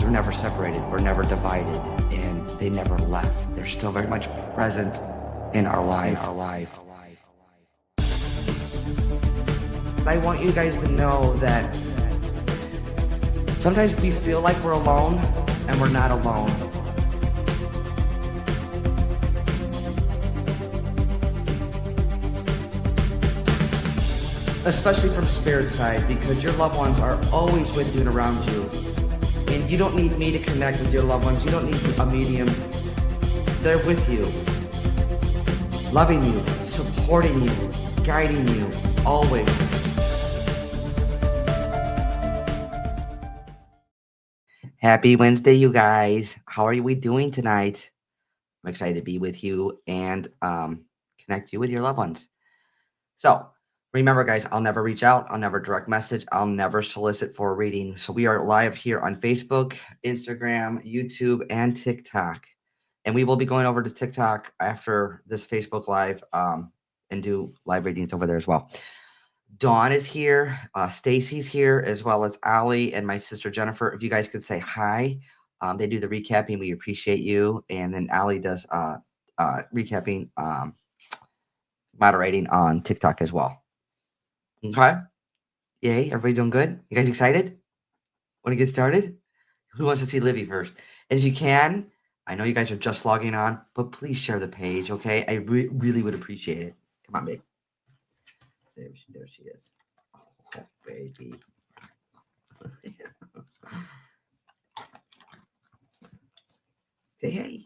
they're never separated. We're never divided, and they never left. They're still very much present in our life. I want you guys to know that sometimes we feel like we're alone, and we're not alone. Especially from spirit side, because your loved ones are always with you and around you. And you don't need me to connect with your loved ones. You don't need a medium. They're with you, loving you, supporting you, guiding you, always. Happy Wednesday, you guys. How are we doing tonight? I'm excited to be with you and connect you with your loved ones. So remember, guys, I'll never reach out. I'll never direct message. I'll never solicit for a reading. So we are live here on Facebook, Instagram, YouTube, and TikTok. And we will be going over to TikTok after this Facebook Live and do live readings over there as well. Dawn is here. Stacy's here, as well as Allie and my sister Jennifer. If you guys could say hi. They do the recapping. We appreciate you. And then Allie does recapping, moderating on TikTok as well. Okay. Yay. Everybody doing good? You guys excited? Want to get started? Who wants to see Livy first? And if you can, I know you guys are just logging on, but please share the page, okay? I really would appreciate it. Come on, babe. There she is. Oh, baby. Say hey.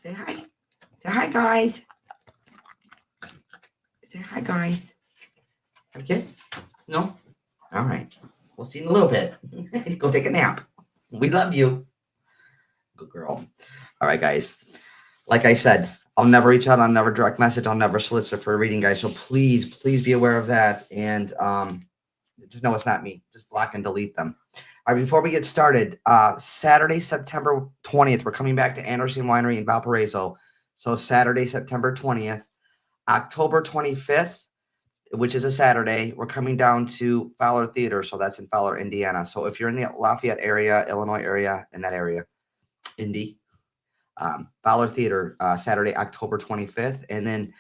Say hi. Say hi, guys. Say hi, guys. Have a kiss? No? All right. We'll see you in a little bit. Go take a nap. We love you. Good girl. All right, guys. Like I said, I'll never reach out. I'll never direct message. I'll never solicit for a reading, guys. So please be aware of that. And just know it's not me. Just block and delete them. All right, before we get started, Saturday, September 20th, we're coming back to Anderson Winery in Valparaiso. So Saturday, September 20th. October 25th, which is a Saturday, we're coming down to Fowler Theater. So that's in Fowler, Indiana. So if you're in the Lafayette area, Illinois area, in that area, Indy, Fowler Theater, Saturday, October 25th. And then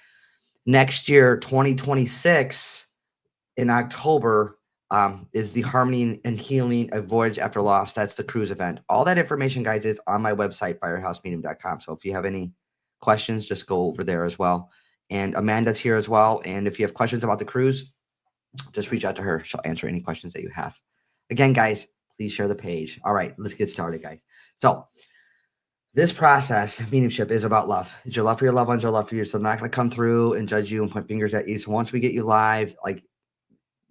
next year, 2026, in October, is the Harmony and Healing, A Voyage After Loss. That's the cruise event. All that information, guys, is on my website, firehousemedium.com. So if you have any questions, just go over there as well. And Amanda's here as well. And if you have questions about the cruise, just reach out to her. She'll answer any questions that you have. Again, guys, please share the page. All right, let's get started, guys. So this process, mediumship, is about love. It's your love for your loved ones, your love for you. So I'm not going to come through and judge you and point fingers at you. So once we get you live, like,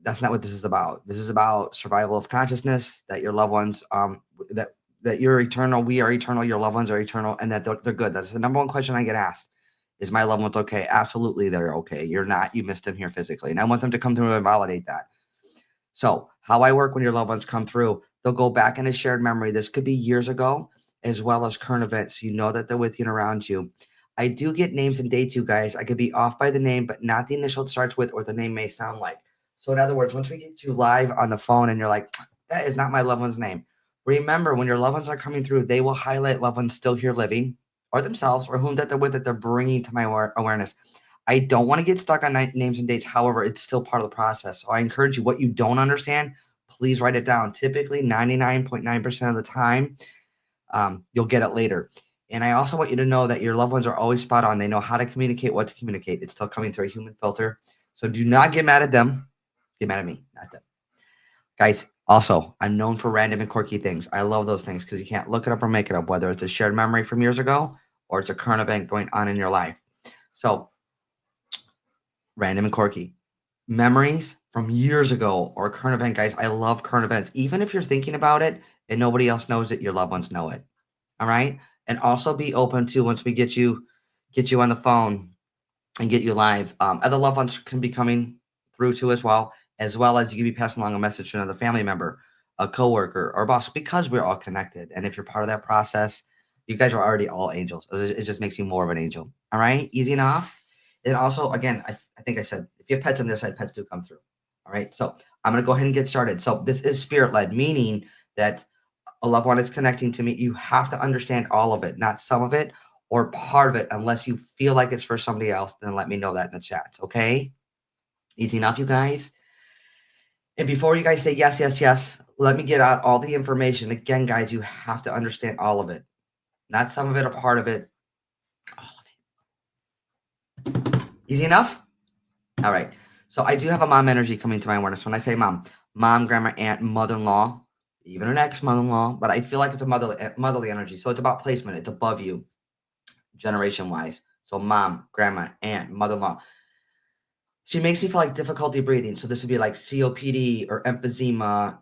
that's not what this is about. This is about survival of consciousness, that your loved ones, that you're eternal, we are eternal, your loved ones are eternal, and that they're good. That's the number one question I get asked. Is my loved ones okay? Absolutely, they're okay. You're not. You missed them here physically. And I want them to come through and validate that. So how I work when your loved ones come through, they'll go back in a shared memory. This could be years ago, as well as current events. You know that they're with you and around you. I do get names and dates, you guys. I could be off by the name, but not the initial it starts with or the name may sound like. So in other words, once we get you live on the phone and you're like, that is not my loved one's name. Remember, when your loved ones are coming through, they will highlight loved ones still here living, or themselves, or whom that they're with, that they're bringing to my awareness. I don't want to get stuck on names and dates. However, it's still part of the process. So I encourage you, what you don't understand, please write it down. Typically, 99.9% of the time, you'll get it later. And I also want you to know that your loved ones are always spot on. They know how to communicate, what to communicate. It's still coming through a human filter. So do not get mad at them. Get mad at me, not them. Guys, also, I'm known for random and quirky things. I love those things because you can't look it up or make it up, whether it's a shared memory from years ago or it's a current event going on in your life. So, random and quirky. Memories from years ago or a current event, guys. I love current events. Even if you're thinking about it and nobody else knows it, your loved ones know it. All right? And also be open to, once we get you on the phone and get you live, other loved ones can be coming through too as well as you can be passing along a message to another family member, a coworker, or boss, because we're all connected. And if you're part of that process, you guys are already all angels. It just makes you more of an angel. All right? Easy enough. And also, again, I think I said, if you have pets on their side, pets do come through. All right? So I'm going to go ahead and get started. So this is spirit-led, meaning that a loved one is connecting to me, you have to understand all of it, not some of it or part of it. Unless you feel like it's for somebody else, then let me know that in the chats, okay? Easy enough, you guys. And before you guys say yes, yes, yes, let me get out all the information. Again, guys, you have to understand all of it, not some of it or part of it, all of it. Easy enough? All right. So I do have a mom energy coming to my awareness. When I say mom, grandma, aunt, mother-in-law, even an ex-mother-in-law, but I feel like it's a motherly energy. So it's about placement. It's above you, generation-wise. So mom, grandma, aunt, mother-in-law. She makes me feel like difficulty breathing. So this would be like COPD or emphysema,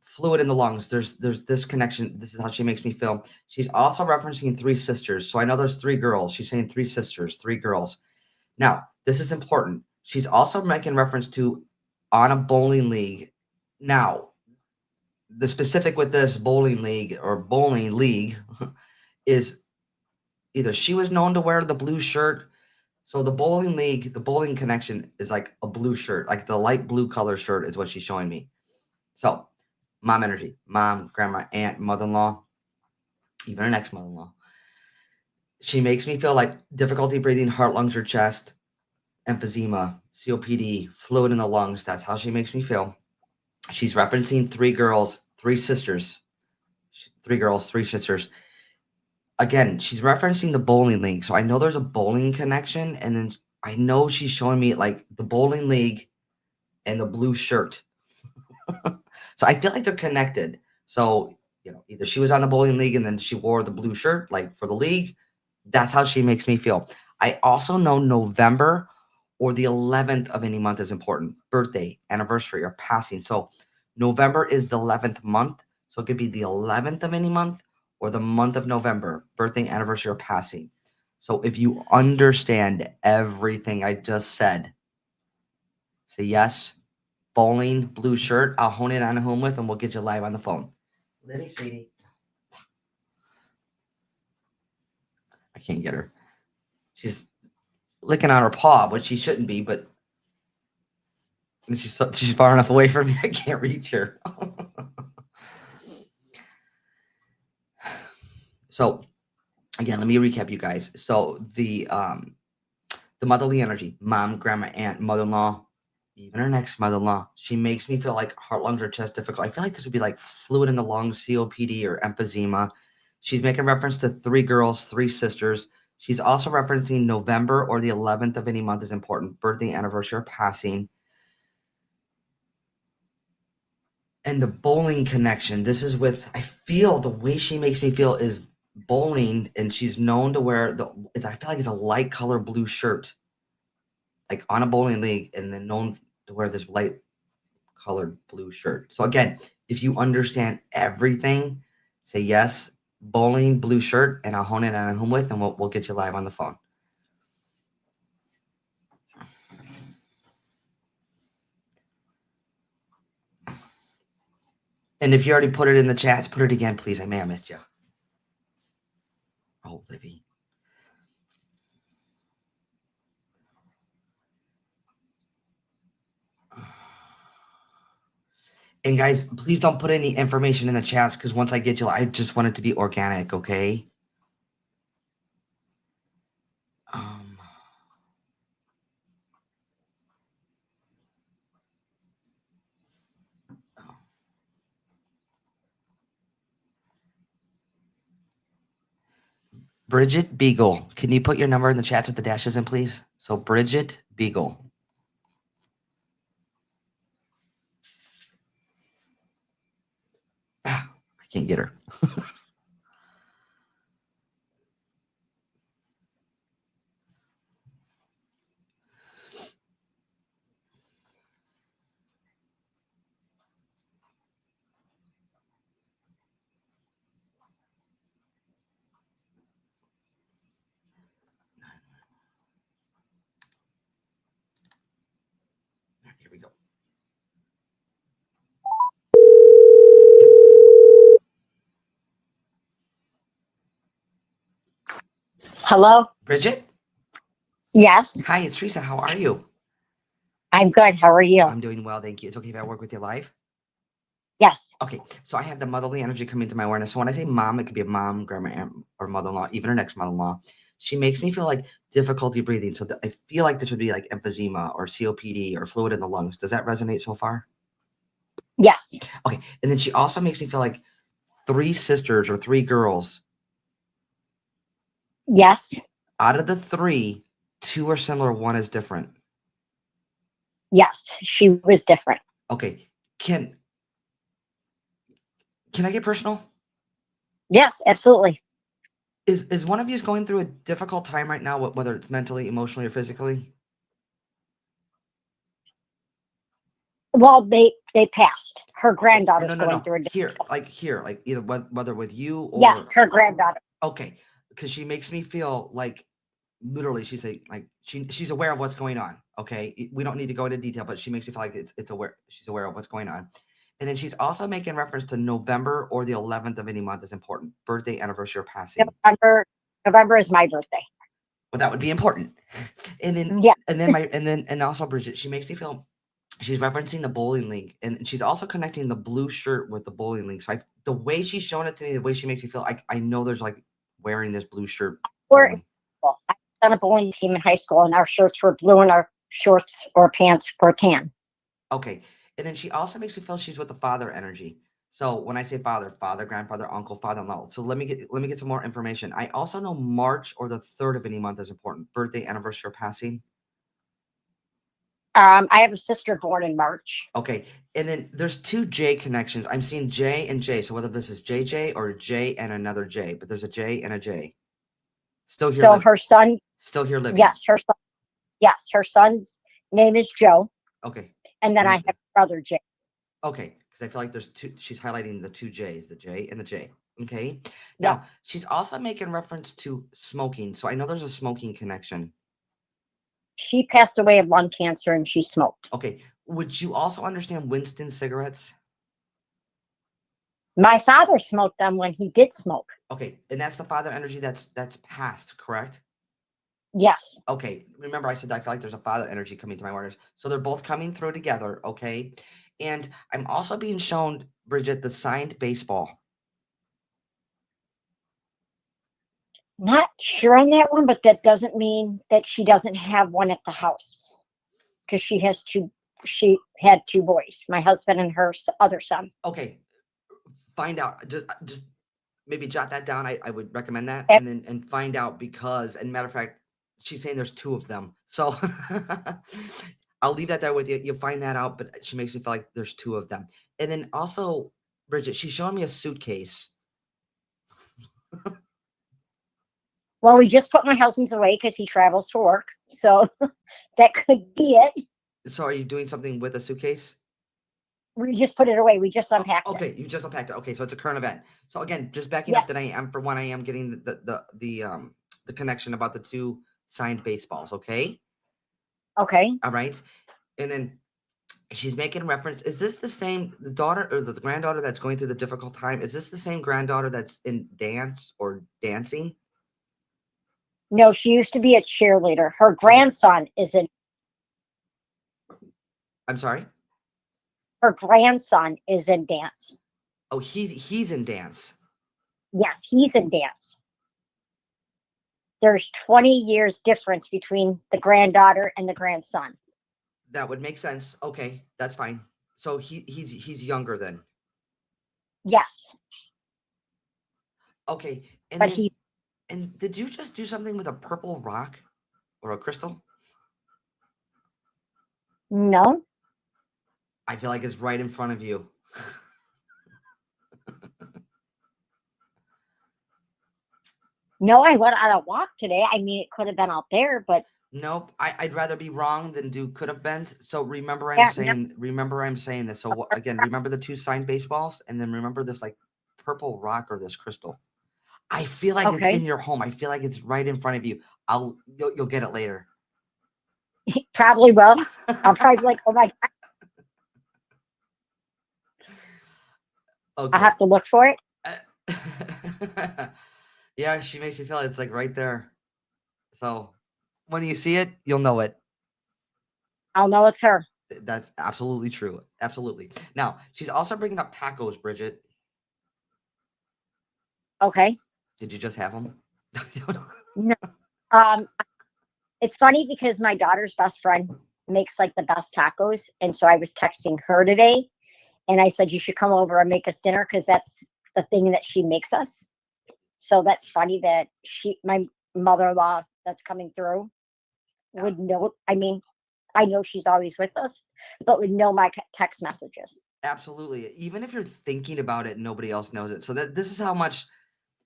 fluid in the lungs. There's this connection. This is how she makes me feel. She's also referencing 3 sisters. So I know there's 3 girls. She's saying 3 sisters, 3 girls. Now, this is important. She's also making reference to on a bowling league. Now, the specific with this bowling league is either she was known to wear the blue shirt. So the bowling league, the bowling connection is like a blue shirt, like the light blue color shirt is what she's showing me. So mom energy, mom, grandma, aunt, mother-in-law, even an ex-mother-in-law. She makes me feel like difficulty breathing, heart, lungs, or chest, emphysema, COPD, fluid in the lungs. That's how she makes me feel. She's referencing 3 girls, 3 sisters. 3 girls, 3 sisters. Again, she's referencing the bowling league. So I know there's a bowling connection. And then I know she's showing me like the bowling league and the blue shirt. So I feel like they're connected. So, either she was on the bowling league and then she wore the blue shirt, like for the league. That's how she makes me feel. I also know November or the 11th of any month is important. Birthday, anniversary, or passing. So November is the 11th month. So it could be the 11th of any month or the month of November, birthday, anniversary, or passing. So if you understand everything I just said, say yes. Bowling, blue shirt. I'll hone in on whom with and we'll get you live on the phone. Libby, sweetie. I can't get her. She's licking on her paw, but she shouldn't be, but she's far enough away from me. I can't reach her. So again, let me recap you guys. So the motherly energy, mom, grandma, aunt, mother-in-law, even her next mother-in-law, she makes me feel like heart, lungs, or chest difficult. I feel like this would be like fluid in the lungs, COPD, or emphysema. She's making reference to 3 girls, 3 sisters. She's also referencing November or the 11th of any month is important. Birthday, anniversary, or passing. And the bowling connection. This is with, I feel the way she makes me feel is bowling, and she's known to wear I feel like it's a light color blue shirt, like on a bowling league, and then known to wear this light colored blue shirt. So again, if you understand everything, say yes, bowling, blue shirt, and I'll hone in on whom with, and we'll get you live on the phone. And if you already put it in the chats, put it again, please. I may have missed you. Oh, Livy. And guys, please don't put any information in the chats because once I get you, I just want it to be organic, okay? Bridget Beagle. Can you put your number in the chats with the dashes in, please? So Bridget Beagle. I can't get her. Here we go. Hello? Bridget? Yes. Hi, it's Teresa. How are you? I'm good. How are you? I'm doing well, thank you. It's okay if I work with you live? Yes. Okay, so I have the motherly energy coming to my awareness. So when I say mom, it could be a mom, grandma, aunt, or mother-in-law, even her next mother-in-law. She makes me feel like difficulty breathing. So I feel like this would be like emphysema or COPD or fluid in the lungs. Does that resonate so far? Yes. Okay, and then she also makes me feel like 3 sisters or 3 girls. Yes. Out of the 3, 2 are similar, 1 is different. Yes. She was different. Okay, can I get personal? Yes, absolutely. Is one of you going through a difficult time right now, whether it's mentally, emotionally, or physically? Well, they passed. Her Oh, granddaughter's no, going no. through a Here, either whether with you Yes, or her granddaughter. okay, because she makes me feel like literally she's aware of what's going on. Okay, we don't need to go into detail, but she makes me feel like it's aware she's aware of what's going on, and then she's also making reference to November or the 11th of any month is important. Birthday, anniversary, or passing. November is my birthday. Well, that would be important, and then Yeah. and also Bridget, she makes me feel. She's referencing the bowling league, and she's also connecting the blue shirt with the bowling league. So the way she's showing it to me, the way she makes me feel, I know there's like wearing this blue shirt We're bowling. I was on a bowling team in high school, and our shirts were blue, and our shorts or pants were tan. Okay, and then she also makes me feel she's with the father energy. So when I say father, grandfather, uncle, father-in-law. So let me get some more information. I also know March or the 3rd of any month is important. Birthday, anniversary, or passing. I have a sister born in March. Okay, and then there's 2 J connections. I'm seeing J and J. So whether this is JJ or J and another J, but there's a J and a J. Still here, So her son, still here living. yes, her son's name is Joe, Okay, and then I have brother Jay. okay, because I feel like there's 2. She's highlighting the 2 J's, the J and the J. Okay, Yeah, now she's also making reference to smoking. So I know there's a smoking connection. she passed away of lung cancer, and she smoked. Okay, would you also understand Winston cigarettes? My father smoked them when he did smoke. Okay, and that's the father energy that's passed, correct? Yes, Okay, remember I said I feel like there's a father energy coming to my waters. So they're both coming through together, okay? And I'm also being shown, Bridget, the signed baseball. not sure on that one, but that doesn't mean that she doesn't have one at the house, because she has two. She had 2 boys, my husband and her other son. Okay, find out. Just maybe jot that down. I would recommend that, Eh, and find out because, and matter of fact, she's saying there's 2 of them. So I'll leave that there with you. You'll find that out, but she makes me feel like there's 2 of them. And then also, Bridget, she's showing me a suitcase. Well, we just put my husband's away because he travels to work, so that could be it. So are you doing something with a suitcase? We just put it away. We just Oh, unpacked it. okay, you just unpacked it. Okay, so it's a current event. So again, just backing up Yes. that I am getting the connection about the 2 signed baseballs. Okay, Okay. all right, and then she's making reference. Is this the daughter or the granddaughter that's going through the difficult time? Is this the same granddaughter that's in dance or dancing? No, she used to be a cheerleader. Her Okay, grandson is in. I'm sorry. Her grandson is in dance. Oh, he's in dance. Yes, he's in dance. There's 20 years difference between the granddaughter and the grandson. That would make sense. Okay, that's fine. So he's younger then. Yes, Okay, and but then he and did you just do something with a purple rock or a crystal? no, I feel like it's right in front of you. no. I went on a walk today. I mean, it could have been out there, but Nope. I'd rather be wrong than do could have been. So yeah, no, remember I'm saying this. So again, remember the 2 signed baseballs and then remember this like purple rock or this crystal. I feel like it's okay, in your home. I feel like it's right in front of you. You'll get it later. probably will. I'll probably be like, oh my, I'll Okay. have to look for it. Yeah, she makes you feel it's like right there. So when you see it, you'll know it. I'll know it's her. That's absolutely true. Absolutely. Now, she's also bringing up tacos, Bridget. Okay. Did you just have them? No. Um, it's funny because my daughter's best friend makes like the best tacos. And so I was texting her today and I said, you should come over and make us dinner because that's the thing that she makes us. So that's funny that my mother-in-law that's coming through would know. I mean, I know she's always with us, but would know my text messages. Absolutely. Even if you're thinking about it, nobody else knows it. So this is how much,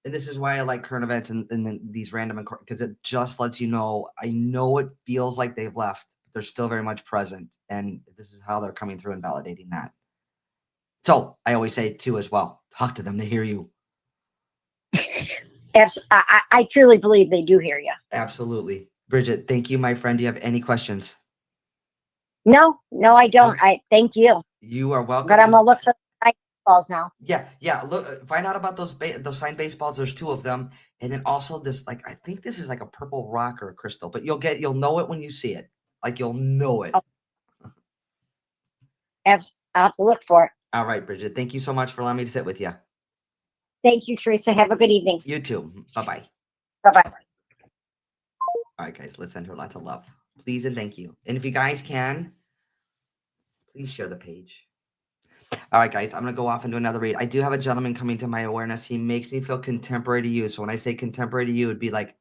and this is why I like current events and then these random, because it just lets you know. I know it feels like they've left, but they're still very much present, and this is how they're coming through and validating that. So I always say too as well, talk to them. They hear you. I truly believe they do hear you. Absolutely. Bridget, thank you, my friend. Do you have any questions? No, I don't. No? I thank you, You are welcome. but I'm gonna look for the balls now. Yeah. Look, find out about those signed baseballs. There's two of them, and then also this. Like, I think this is like a purple rock or a crystal, but you'll know it when you see it. Like, you'll know it. Oh, I'll have to look for it. All right, Bridget. Thank you so much for allowing me to sit with you. Thank you, Teresa. Have a good evening. You too. Bye bye. Bye bye. All right, guys. Let's send her lots of love, please, and thank you. And if you guys can, please share the page. All right, guys, I'm going to go off and do another read. I do have a gentleman coming to my awareness. He makes me feel contemporary to you. So when I say contemporary to you, it'd be like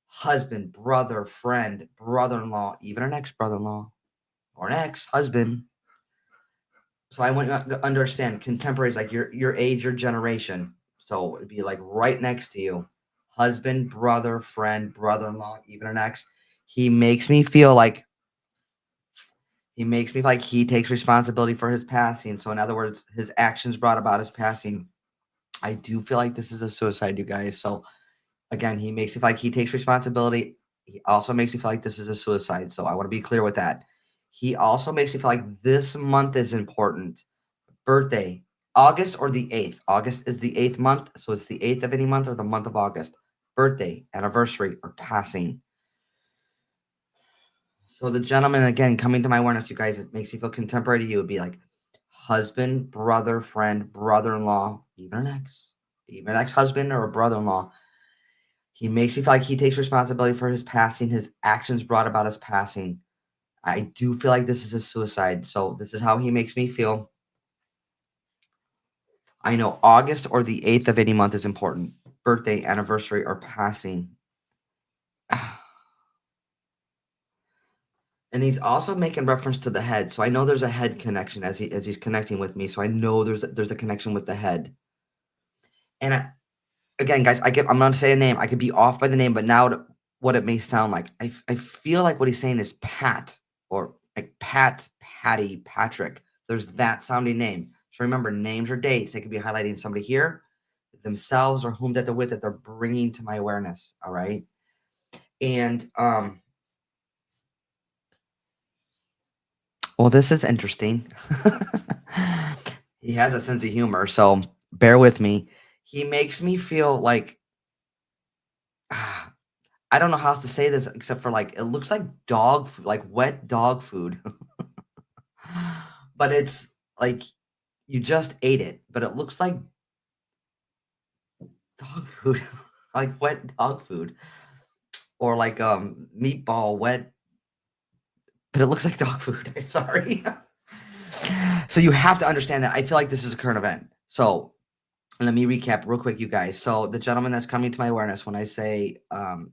husband, brother, friend, brother-in-law, even an ex-brother-in-law or an ex-husband. So I want to understand contemporary is like your age, your generation. So it'd be like right next to you. Husband, brother, friend, brother-in-law, even an ex. He makes me feel like he takes responsibility for his passing. So in other words, his actions brought about his passing. I do feel like this is a suicide, you guys. So again, he makes me feel like he takes responsibility. He also makes me feel like this is a suicide. So I want to be clear with that. He also makes me feel like this month is important. Birthday, August or the 8th. August is the 8th month. So it's the 8th of any month or the month of August. Birthday, anniversary, or passing. So the gentleman, again, coming to my awareness, you guys, it makes me feel contemporary to you. It would be like husband, brother, friend, brother-in-law, even an ex-husband or a brother-in-law. He makes me feel like he takes responsibility for his passing. His actions brought about his passing. I do feel like this is a suicide. So this is how he makes me feel. I know August or the 8th of any month is important. Birthday, anniversary, or passing. And he's also making reference to the head. So I know there's a head connection as he's connecting with me. So I know there's a connection with the head. And again, guys, I'm not to say a name. I could be off by the name, but now what it may sound like. I feel like what he's saying is Pat or like Pat, Patty, Patrick. There's that sounding name. So remember, names or dates. They could be highlighting somebody here, themselves, or whom that they're with that they're bringing to my awareness. All right. And well, this is interesting. He has a sense of humor, so bear with me. He makes me feel like I don't know how else to say this except for like it looks like dog food, like wet dog food. But it's like you just ate it, but it looks like dog food, like wet dog food, or like meatball wet, but it looks like dog food. Sorry. So you have to understand that I feel like this is a current event. So let me recap real quick, you guys. So the gentleman that's coming to my awareness when I say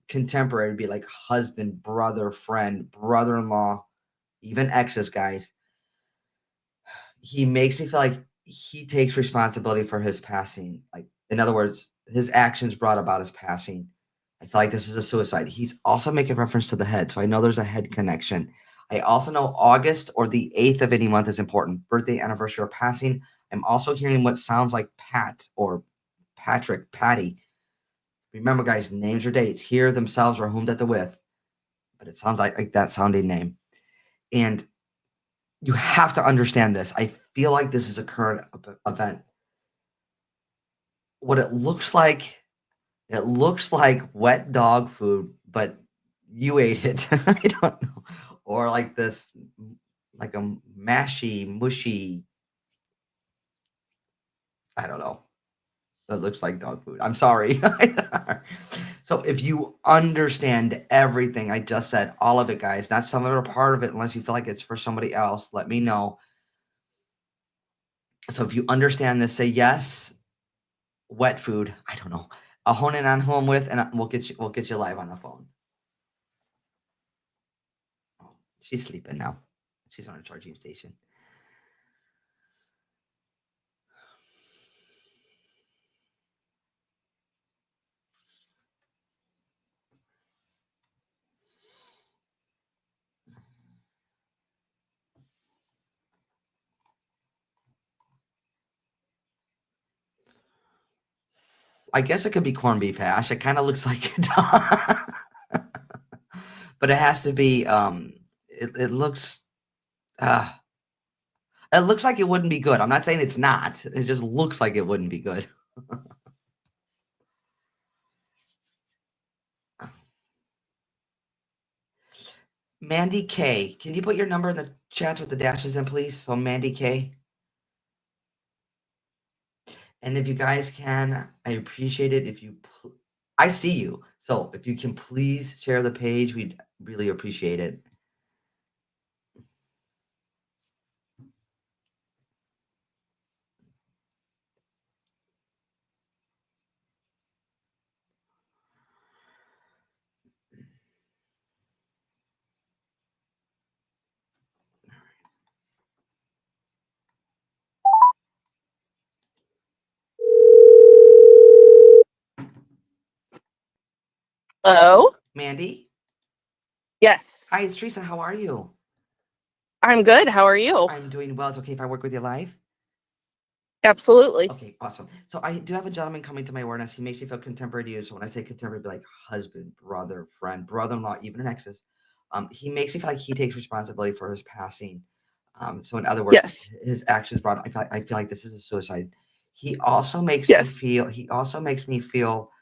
contemporary would be like husband, brother, friend, brother-in-law, even exes, guys. He makes me feel like he takes responsibility for his passing. Like, in other words, his actions brought about his passing. I feel like this is a suicide. He's also making reference to the head. So I know there's a head connection. I also know August or the 8th of any month is important. Birthday, anniversary, or passing. I'm also hearing what sounds like Pat or Patrick, Patty. Remember, guys, names or dates here themselves or whom that they're with. But it sounds like that sounding name. And you have to understand this. I feel like this is a current event. What it looks like wet dog food, but you ate it. I don't know. Or like this like a mashy, mushy, I don't know. That looks like dog food. I'm sorry. So if you understand everything I just said, all of it, guys, not some of it or part of it, unless you feel like it's for somebody else, let me know. So if you understand this, say yes. Wet food. I don't know. I'll hone in on who I'm with, and we'll get you live on the phone. Oh, she's sleeping now. She's on a charging station. I guess it could be corned beef hash. It kind of looks like it, but it has to be. It looks. It looks like it wouldn't be good. I'm not saying it's not. It just looks like it wouldn't be good. Mandy K. Can you put your number in the chats with the dashes in, please? So Mandy K. And if you guys can, I appreciate it. If you, I see you. So if you can please share the page, we'd really appreciate it. Hello? Mandy? Yes. Hi, it's Teresa. How are you? I'm good. How are you? I'm doing well. It's okay if I work with you live? Absolutely. Okay, awesome. So I do have a gentleman coming to my awareness. He makes me feel contemporary to you. So when I say contemporary, be like husband, brother, friend, brother-in-law, even an exes. He makes me feel like he takes responsibility for his passing. So in other words, Yes. his actions brought. I feel like this is a suicide. He also makes me Yes. feel. He also makes me feel,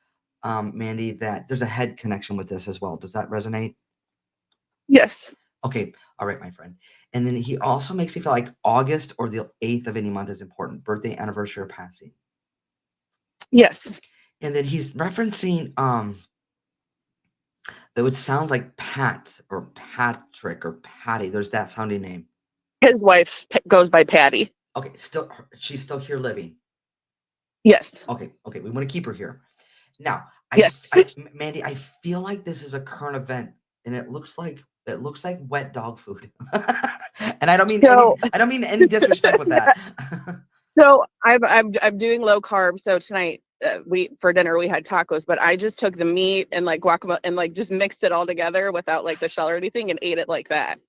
Mandy, that there's a head connection with this as well. Does that resonate? Yes. Okay, all right, my friend. And then he also makes me feel like August or the 8th of any month is important. Birthday, anniversary, or passing. Yes. And then he's referencing that would sound like Pat or Patrick or Patty. There's that sounding name. His wife goes by Patty. Okay, she's still here living. Yes. Okay, we want to keep her here. Now, Yes. Mandy, I feel like this is a current event, and it looks like wet dog food. And I don't mean any disrespect with that. So I'm doing low carb. So tonight for dinner we had tacos, but I just took the meat and like guacamole and like just mixed it all together without like the shell or anything and ate it like that.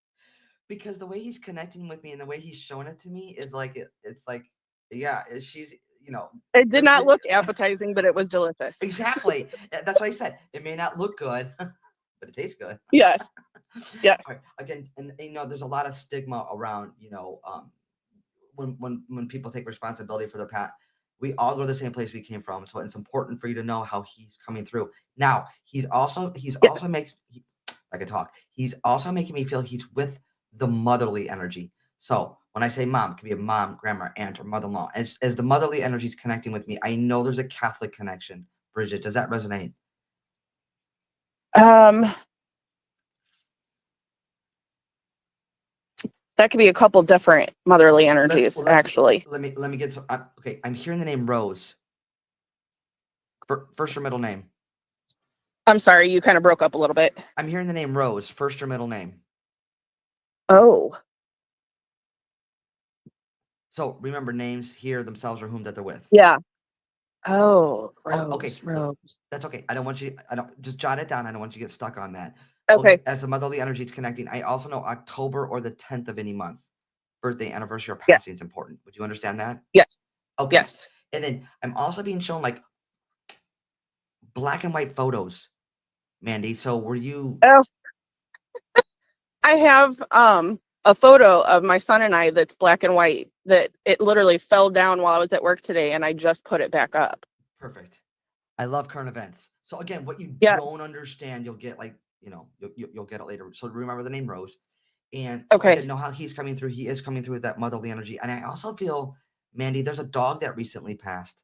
Because the way he's connecting with me and the way he's showing it to me is like it's like, yeah, she's It did not look appetizing, but it was delicious. exactly. That's what I said. It may not look good, but it tastes good. Yes. Yes. All right. Again, and there's a lot of stigma around, when people take responsibility for their past. We all go to the same place we came from, so it's important for you to know how he's coming through. Now, he's also I can talk. He's also making me feel he's with the motherly energy. So when I say mom, it could be a mom, grandma, aunt, or mother-in-law. As the motherly energy is connecting with me, I know there's a Catholic connection. Bridget, does that resonate? That could be a couple different motherly energies, actually. Let me get some. Okay, I'm hearing the name Rose. First or middle name? I'm sorry, you kind of broke up a little bit. I'm hearing the name Rose. First or middle name? Oh. So remember, names here themselves or whom that they're with. Yeah. Oh, Rose. Okay. Rose. That's okay. I don't just jot it down. I don't want you to get stuck on that. Okay. As the motherly energy is connecting, I also know October or the 10th of any month. Birthday, anniversary, or passing is important. Would you understand that? Yes. Okay. Yes. And then I'm also being shown like black and white photos, Mandy. So were you? Oh. I have a photo of my son and I that's black and white that it literally fell down while I was at work today and I just put it back up. Perfect. I love current events. So again, what you Yes. don't understand, you'll get you'll get it later. So remember the name Rose. And so I Okay. didn't know how he's coming through. He is coming through with that motherly energy. And I also feel, Mandy, there's a dog that recently passed.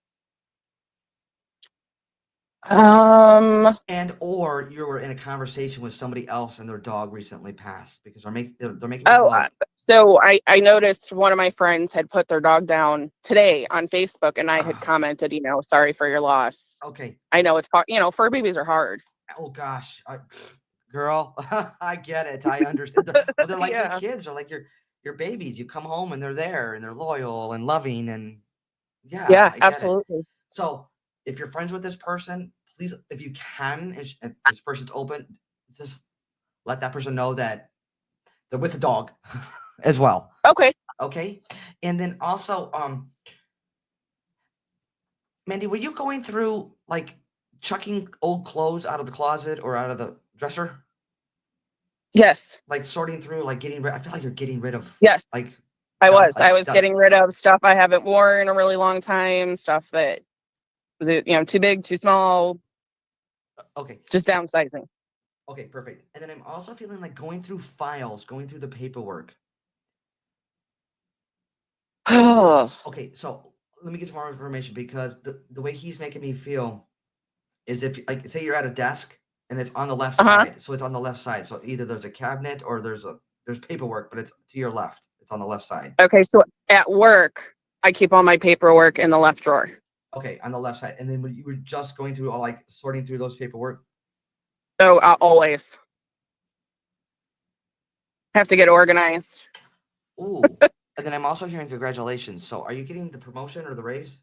And or you were in a conversation with somebody else and their dog recently passed, because they're making me feel like, so I noticed one of my friends had put their dog down today on Facebook, and I had commented, sorry for your loss. okay. I know it's hard, fur babies are hard. Oh gosh, girl, I get it. I understand. They're like your kids, they're like your babies. You come home and they're there and they're loyal and loving, and Yeah, I get absolutely. it. So if you're friends with this person, please, if you can, and this person's open, just let that person know that they're with the dog as well. Okay. Okay. And then also, Mandy, were you going through like chucking old clothes out of the closet or out of the dresser? Yes. Like sorting through, like getting rid. I feel like you're getting rid of. Yes. Like I was getting rid of stuff I haven't worn in a really long time, stuff that was, too big, too small. Okay. Just downsizing. Okay, perfect. And then I'm also feeling like going through files, going through the paperwork. Okay, so let me get some more information, because the way he's making me feel is, if like say you're at a desk and it's on the left side, so it's on the left side. So either there's a cabinet or there's paperwork, but it's to your left. It's on the left side. Okay, so at work, I keep all my paperwork in the left drawer. Okay, on the left side. And then when you were just going through all, like sorting through those paperwork. Oh, always have to get organized. Ooh. And then I'm also hearing congratulations. So are you getting the promotion or the raise?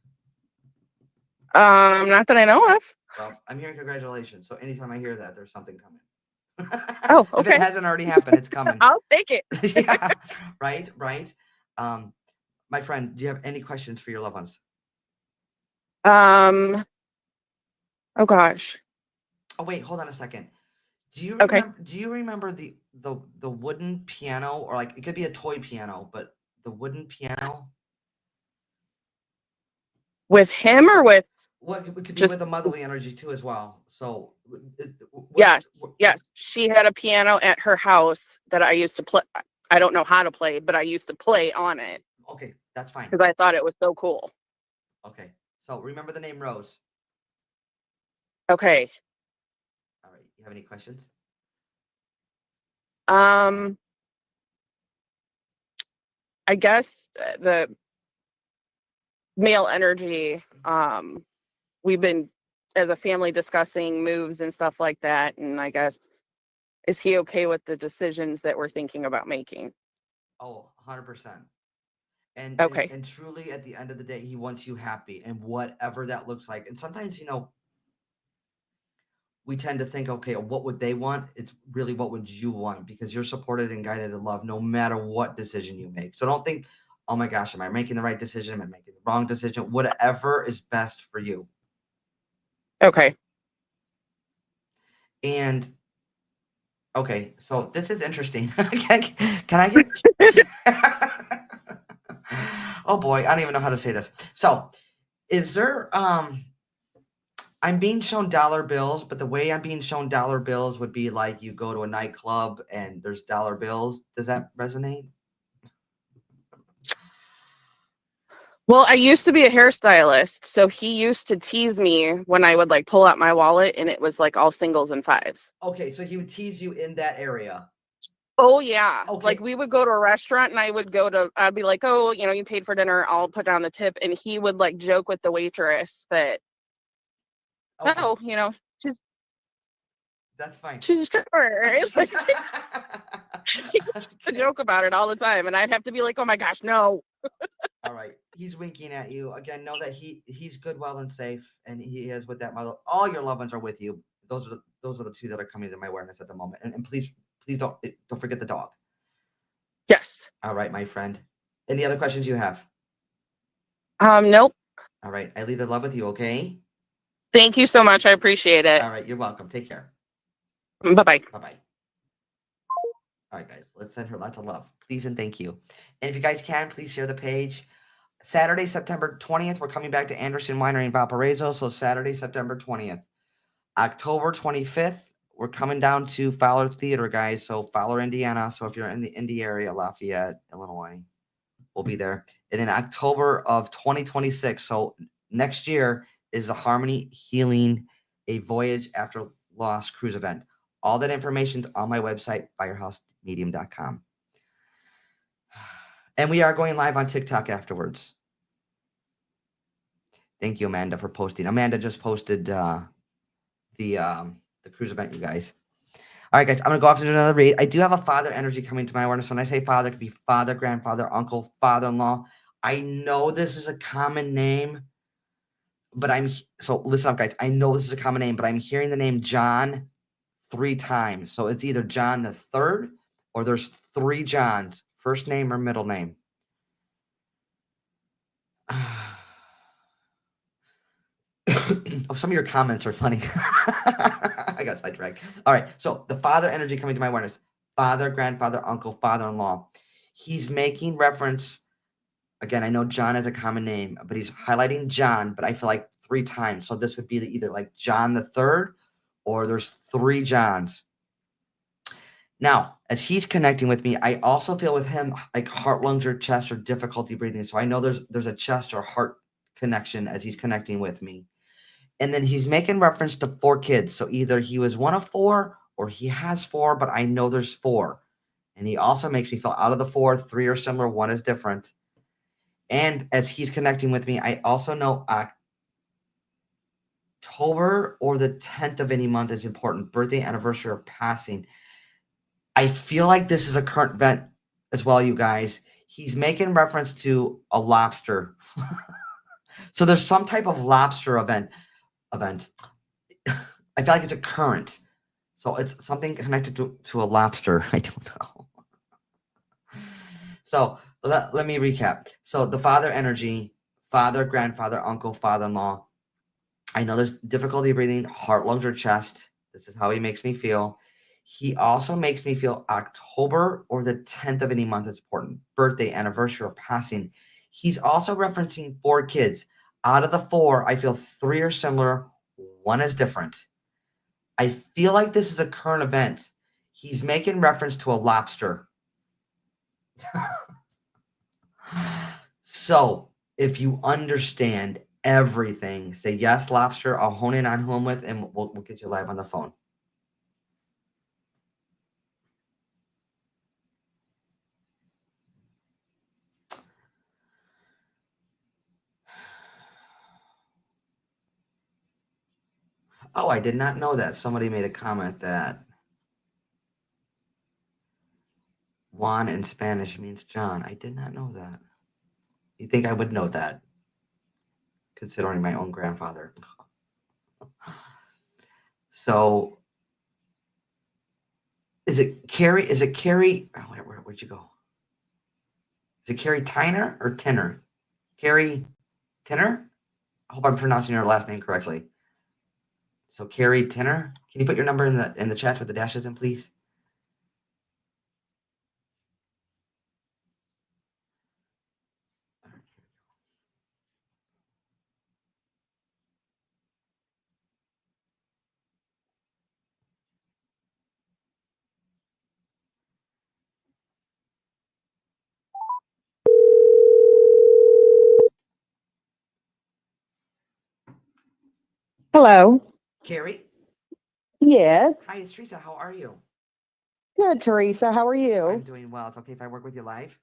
Not that I know of. Well, I'm hearing congratulations. So anytime I hear that, there's something coming. Oh, okay. If it hasn't already happened, it's coming. I'll take it. Yeah, right. My friend, do you have any questions for your loved ones? Oh gosh. Oh wait, hold on a second. Do you Okay. remember? Do you remember the wooden piano, or like it could be a toy piano, but the wooden piano? With him or with? What it could be with a motherly energy too as well. So yes. She had a piano at her house that I used to play. I don't know how to play, but I used to play on it. Okay, that's fine. Because I thought it was so cool. Okay, so remember the name Rose. Okay. All right. You have any questions? I guess the male energy. We've been, as a family, discussing moves and stuff like that, and I guess, is he okay with the decisions that we're thinking about making? Oh, 100%. Okay. And truly, at the end of the day, he wants you happy, and whatever that looks like. And sometimes, we tend to think, okay, what would they want? It's really, what would you want? Because you're supported and guided and loved no matter what decision you make. So don't think, oh my gosh, am I making the right decision? Am I making the wrong decision? Whatever is best for you. Okay. And okay, so this is interesting. Can I get? Oh boy, I don't even know how to say this. So, is there? I'm being shown dollar bills, but the way I'm being shown dollar bills would be like you go to a nightclub and there's dollar bills. Does that resonate? Well, I used to be a hairstylist, so he used to tease me when I would like pull out my wallet and it was like all singles and fives. Okay, so he would tease you in that area. Oh yeah. Okay. Like we would go to a restaurant and I'd be like, oh, you paid for dinner, I'll put down the tip. And he would like joke with the waitress that, Okay. oh, That's fine. she's a stripper. He used to joke about it all the time. And I'd have to be like, oh my gosh, no. All right. He's winking at you. Again, know that he's good, well, and safe, and he is with that mother. All your loved ones are with you. Those are the two that are coming to my awareness at the moment. And please don't forget the dog. Yes. All right, my friend. Any other questions you have? Nope. All right. I leave their love with you, okay? Thank you so much. I appreciate it. All right. You're welcome. Take care. Bye-bye. Bye-bye. All right, guys. Let's send her lots of love. Please and thank you. And if you guys can, please share the page. Saturday, September 20th, we're coming back to Anderson Winery in Valparaiso. So Saturday, September 20th. October 25th, we're coming down to Fowler Theater, guys. So Fowler, Indiana. So if you're in the Indy area, Lafayette, Illinois, we'll be there. And in October of 2026, so next year, is the Harmony Healing, a Voyage After Loss cruise event. All that information's on my website, firehousemedium.com. And we are going live on TikTok afterwards. Thank you, Amanda, for posting. Amanda just posted the cruise event, you guys. All right, guys, I'm going to go off into another read. I do have a father energy coming to my awareness. When I say father, it could be father, grandfather, uncle, father-in-law. I know this is a common name, but so listen up, guys. I know this is a common name, but I'm hearing the name John 3 times. So it's either John the third or there's 3 Johns, first name or middle name. Oh, some of your comments are funny. I got sidetracked. All right. So the father energy coming to my awareness. Father, grandfather, uncle, father-in-law. He's making reference. Again, I know John is a common name, but he's highlighting John, but I feel like 3 times. So this would be either like John the third or there's 3 Johns. Now, as he's connecting with me, I also feel with him like heart, lungs, or chest or difficulty breathing. So I know there's a chest or heart connection as he's connecting with me. And then he's making reference to 4 kids. So either he was one of 4 or he has 4, but I know there's 4. And he also makes me feel out of the 4, 3 are similar, 1 is different. And as he's connecting with me, I also know October or the 10th of any month is important. Birthday, anniversary, or passing. I feel like this is a current event as well, you guys. He's making reference to a lobster. So there's some type of lobster event. I feel like it's a current. So it's something connected to a lobster. I don't know. So let me recap. So the father energy, father, grandfather, uncle, father-in-law. I know there's difficulty breathing, heart, lungs, or chest. This is how he makes me feel. He also makes me feel October or the 10th of any month is important. Birthday, anniversary, or passing. He's also referencing 4 kids. Out of the 4, I feel 3 are similar, 1 is different. I feel like this is a current event. He's making reference to a lobster. So if you understand everything, say yes, lobster. I'll hone in on who I'm with, and we'll get you live on the phone. Oh, I did not know that. Somebody made a comment that Juan in Spanish means John. I did not know that. You think I would know that, considering my own grandfather? So, is it Carrie? Is it Carrie? Oh, where'd you go? Is it Carrie Tyner or Tinner? Carrie Tinner? I hope I'm pronouncing your last name correctly. So Carrie Tinner, can you put your number in the chat with the dashes in, please? Hello. Carrie? Yes. Hi, it's Teresa. How are you? Good, Teresa. How are I'm you? doing well. It's okay if I work with you live?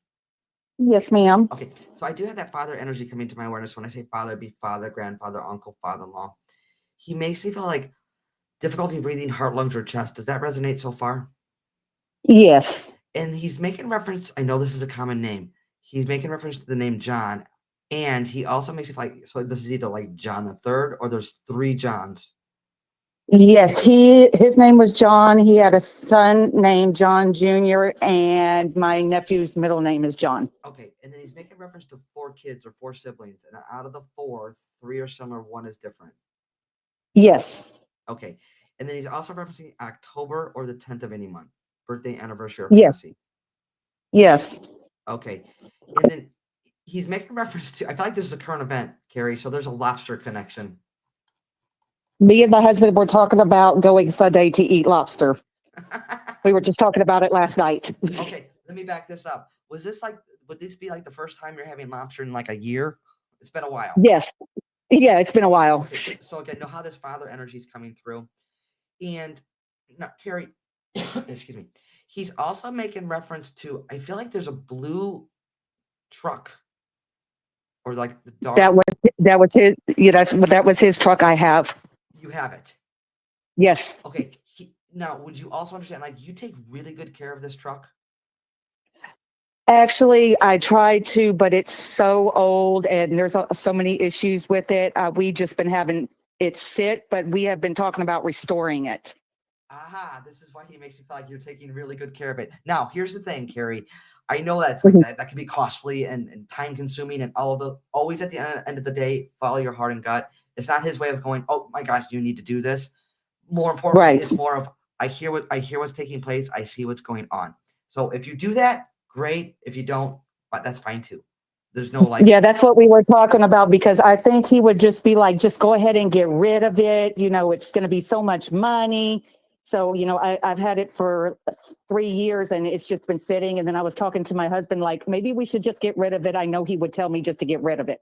Yes, ma'am. Okay, so I do have that father energy coming to my awareness. When I say father, it'd be father, grandfather, uncle, father-in-law. He makes me feel like difficulty breathing, heart, lungs, or chest. Does that resonate so far? Yes. And he's making reference, I know this is a common name. He's making reference to the name John. And he also makes it like, so this is either like John the third or there's 3 Johns. Yes, his name was John. He had a son named John Jr., and my nephew's middle name is John. Okay, and then he's making reference to 4 kids or 4 siblings. And out of the 4, 3 are similar, 1 is different. Yes. Okay, and then he's also referencing October or the 10th of any month. Birthday, anniversary, or Yes. passing. Yes. Okay, and then he's making reference to, I feel like this is a current event, Carrie, so there's a lobster connection. Me and my husband were talking about going Sunday to eat lobster. We were just talking about it last night. Okay, let me back this up. Would this be like the first time you're having lobster in like a year? It's been a while. Yes. Yeah, it's been a while. Okay, so again, know how this father energy is coming through. And now, Carrie, excuse me. He's also making reference to, I feel like there's a blue truck or like the dark. That was his, yeah, that was his truck I have. You have it. Yes. Okay. Now, would you also understand, like, you take really good care of this truck? Actually, I tried to, but it's so old and there's so many issues with it. We just been having it sit, but we have been talking about restoring it. Aha, this is why he makes you feel like you're taking really good care of it. Now, here's the thing, Carrie. I know that's like that can be costly and time consuming and all of the always at the end of the day, follow your heart and gut. It's not his way of going, oh my gosh, you need to do this. More importantly, Right. it's more of I hear what's taking place, I see what's going on. So if you do that, great. If you don't, but that's fine too. There's no like Yeah, that's what we were talking about because I think he would just be like, just go ahead and get rid of it. You know, it's going to be so much money. So, you know, I've had it for 3 years and it's just been sitting. And then I was talking to my husband, like, maybe we should just get rid of it. I know he would tell me just to get rid of it.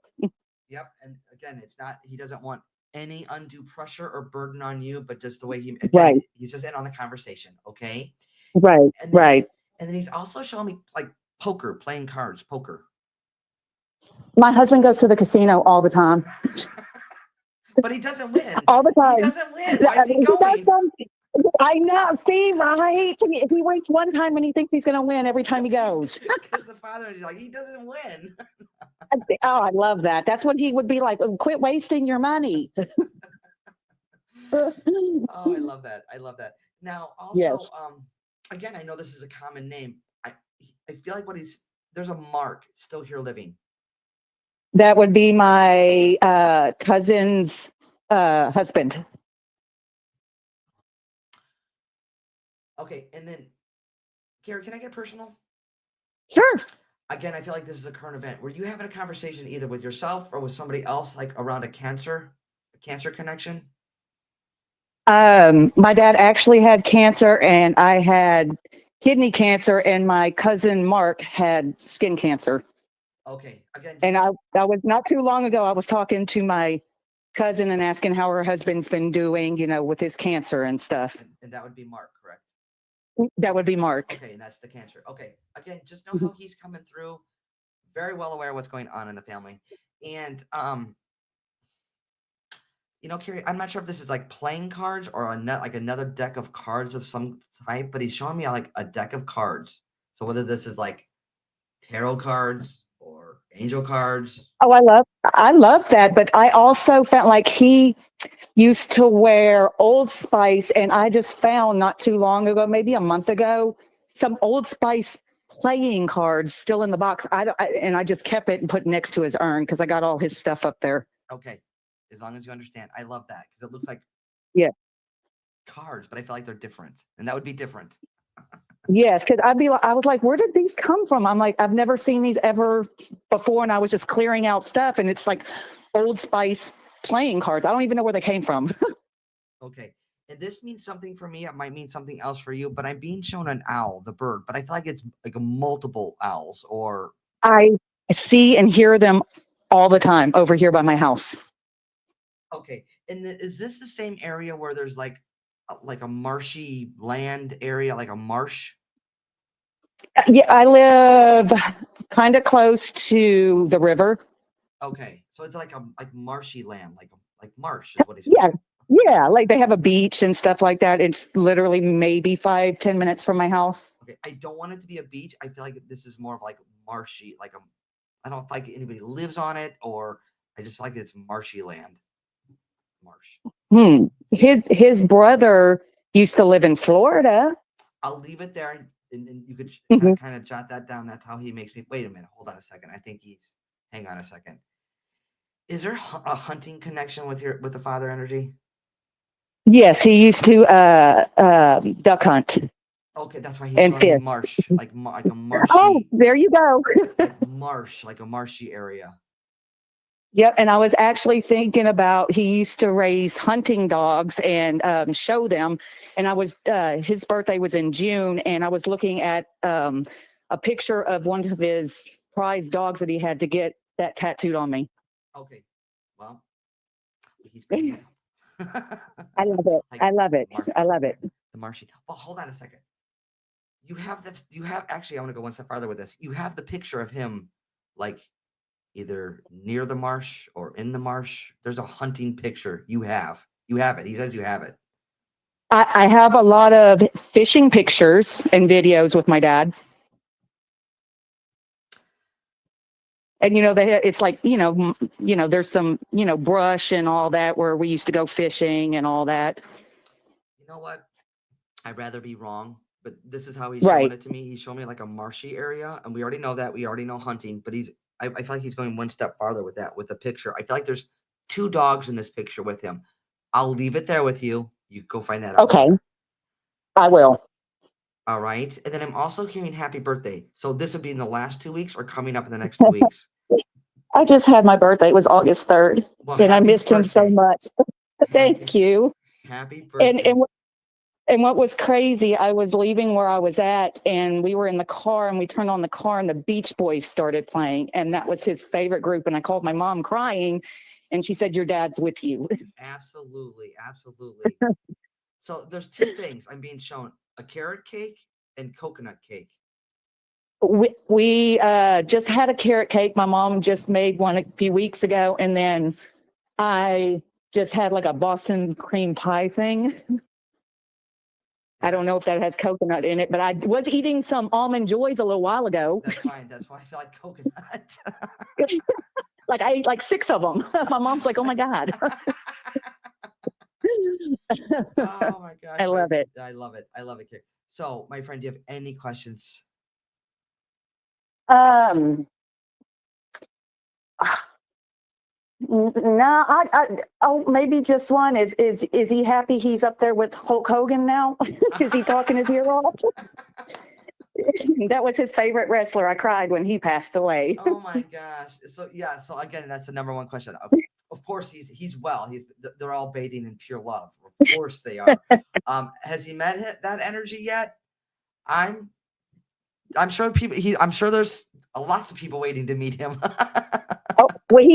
Yep. And again, it's not, he doesn't want any undue pressure or burden on you, but just the way again, Right. he's just in on the conversation. Okay. Right. And then, Right. And then he's also showing me like poker, playing cards, poker. My husband goes to the casino all the time. But he doesn't win. All the time. He doesn't win. Why is he going? I know. See, right? He waits one time and he thinks he's going to win every time he goes. Because the father is like, he doesn't win. Oh, I love that. That's what he would be like. "Oh, quit wasting your money." Oh, I love that. I love that. Now, also, Yes. Again, I know this is a common name. I feel like there's a Mark still here living. That would be my cousin's husband. Okay, and then, Gary, can I get personal? Sure. Again, I feel like this is a current event. Were you having a conversation either with yourself or with somebody else, like around a cancer connection? My dad actually had cancer and I had kidney cancer and my cousin Mark had skin cancer. Okay, again, And I was not too long ago, I was talking to my cousin and asking how her husband's been doing, you know, with his cancer and stuff. and that would be Mark, correct? That would be Mark. Okay, and that's the cancer. Okay, again, just know how he's coming through. Very well aware of what's going on in the family. And you know, Carrie, I'm not sure if this is like playing cards or like another deck of cards of some type, but he's showing me like a deck of cards. So whether this is like tarot cards or angel cards. Oh, I love that. But I also felt like he used to wear Old Spice, and I just found not too long ago, maybe a month ago, some Old Spice playing cards still in the box. And I just kept it and put it next to his urn because I got all his stuff up there. Okay, as long as you understand, I love that because it looks like cards, but I feel like they're different, and that would be different. Yes, because I was like, where did these come from? I'm like, I've never seen these ever before, and I was just clearing out stuff, and it's like Old Spice playing cards. I don't even know where they came from. Okay, and this means something for me. It might mean something else for you, but I'm being shown an owl, the bird, but I feel like it's like a multiple owls or. I see and hear them all the time over here by my house. Okay, and is this the same area where there's like a marshy land area, like a marsh? Yeah, I live kind of close to the river. Okay, so it's like marshy land, like marsh is what he's. Yeah, yeah, like they have a beach and stuff like that. It's literally maybe 5-10 minutes from my house. Okay, I don't want it to be a beach. I feel like this is more of like marshy, I don't like anybody lives on it, or I just feel like it's marshy land. Marsh. His brother used to live in Florida. I'll leave it there, and you could kind of jot that down. That's how he makes me. Wait a minute, hold on a second. I think hang on a second. Is there a hunting connection with the father energy? Yes, he used to duck hunt. Okay, that's why he's and showing me fish. marsh, like a marshy. Oh, there you go. like marsh, like a marshy area. Yep, and I was actually thinking about he used to raise hunting dogs and show them. And I was his birthday was in June, and I was looking at a picture of one of his prize dogs that he had to get that tattooed on me. Okay. Well, he's coming up. I love it. Like I love it. Mar- I love it. the Martian. Well, hold on a second. You have actually, I want to go one step farther with this. You have the picture of him like either near the marsh or in the marsh. There's a hunting picture. You have it. He says you have it. I have a lot of fishing pictures and videos with my dad. And it's like there's some brush and all that where we used to go fishing and all that. You know what? I'd rather be wrong, but this is how he's Right. showing it to me. He's showing me like a marshy area, and we already know that. We already know hunting, but I feel like he's going one step farther with that, with the picture. I feel like there's 2 dogs in this picture with him. I'll leave it there with you. You go find that out. Okay, later. I will. All right. And then I'm also hearing happy birthday. So this would be in the last 2 weeks or coming up in the next 2 weeks? I just had my birthday. It was August 3rd, Well, and I happy missed him so birthday. much. Thank you. Happy birthday. And what was crazy, I was leaving where I was at, and we were in the car, and we turned on the car, and the Beach Boys started playing, and that was his favorite group. And I called my mom crying, and she said, "Your dad's with you." Absolutely. Absolutely. So there's 2 things I'm being shown: a carrot cake and coconut cake. We just had a carrot cake. My mom just made one a few weeks ago, and then I just had like a Boston cream pie thing. I don't know if that has coconut in it, but I was eating some almond joys a little while ago. That's fine. That's why I feel like coconut. Like I ate like 6 of them. My mom's like, "Oh my God." Oh my gosh. I love it. I love it. I love it. Kate. So, my friend, do you have any questions? No, oh, maybe just one. Is he happy he's up there with Hulk Hogan now? Is he talking his ear off? That was his favorite wrestler. I cried when he passed away. Oh my gosh. So yeah, so again, that's the number one question. Of course he's well. They're all bathing in pure love. Of course they are. Has he met that energy yet? I'm sure I'm sure there's lots of people waiting to meet him. Oh, well,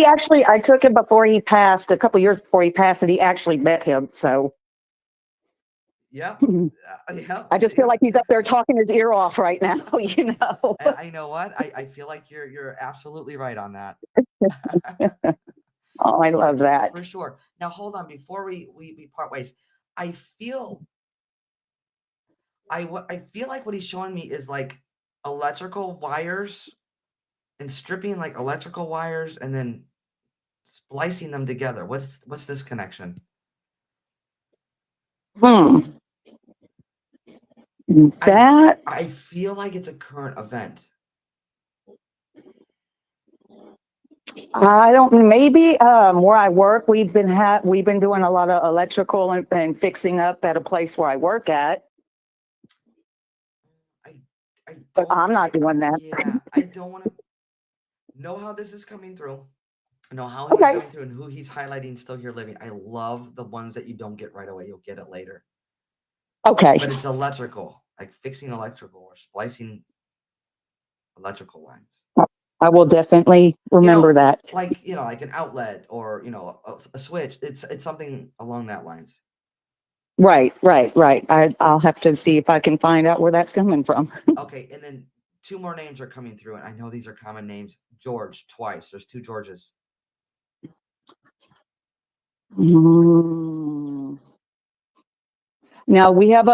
I took him before he passed, a couple years before he passed, and he actually met him. So yeah. I just feel like he's up there talking his ear off right now, And I know what? I feel like you're absolutely right on that. Oh, I love that. For sure. Now hold on, before we part ways, I feel like what he's showing me is like electrical wires and stripping like electrical wires and then splicing them together. What's this connection? That I feel like it's a current event. I don't. Maybe where I work, we've been doing a lot of electrical and fixing up at a place where I work at. But I'm not doing that. Yeah, I don't want to know how this is coming through. Know how he's coming through and who he's highlighting still here living. I love the ones that you don't get right away. You'll get it later. Okay. But it's electrical, like fixing electrical or splicing electrical lines. I will definitely remember that. Like, like an outlet or, a switch. It's something along that lines. Right. I'll have to see if I can find out where that's coming from. Okay. And then 2 more names are coming through. And I know these are common names. George, twice. There's 2 Georges. Now we have